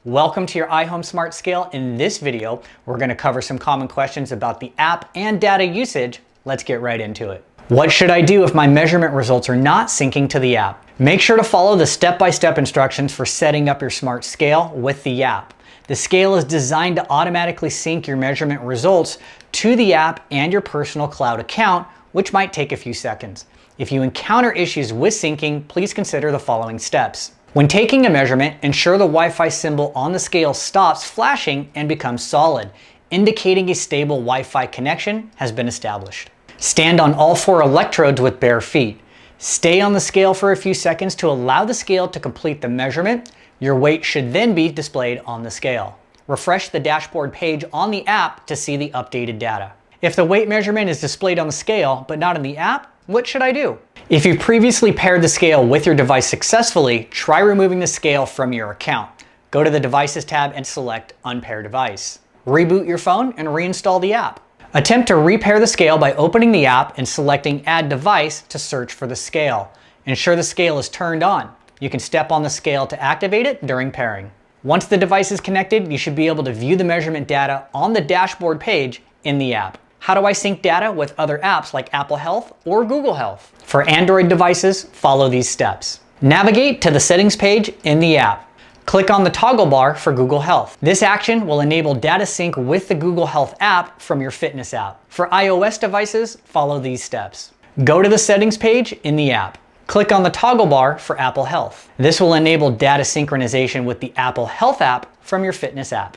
Welcome to your iHome Smart Scale. In this video, we're going to cover some common questions about the app and data usage. Let's get right into it. What should I do if my measurement results are not syncing to the app? Make sure to follow the step-by-step instructions for setting up your smart scale with the app. The scale is designed to automatically sync your measurement results to the app and your personal cloud account, which might take a few seconds. If you encounter issues with syncing, please consider the following steps. When taking a measurement, ensure the Wi-Fi symbol on the scale stops flashing and becomes solid, indicating a stable Wi-Fi connection has been established. Stand on all four electrodes with bare feet. Stay on the scale for a few seconds to allow the scale to complete the measurement. Your weight should then be displayed on the scale. Refresh the dashboard page on the app to see the updated data. If the weight measurement is displayed on the scale but not in the app, what should I do? If you've previously paired the scale with your device successfully, try removing the scale from your account. Go to the Devices tab and select Unpair Device. Reboot your phone and reinstall the app. Attempt to repair the scale by opening the app and selecting Add Device to search for the scale. Ensure the scale is turned on. You can step on the scale to activate it during pairing. Once the device is connected, you should be able to view the measurement data on the dashboard page in the app. How do I sync data with other apps like Apple Health or Google Health? For Android devices, follow these steps. Navigate to the settings page in the app. Click on the toggle bar for Google Health. This action will enable data sync with the Google Health app from your fitness app. For iOS devices, follow these steps. Go to the settings page in the app. Click on the toggle bar for Apple Health. This will enable data synchronization with the Apple Health app from your fitness app.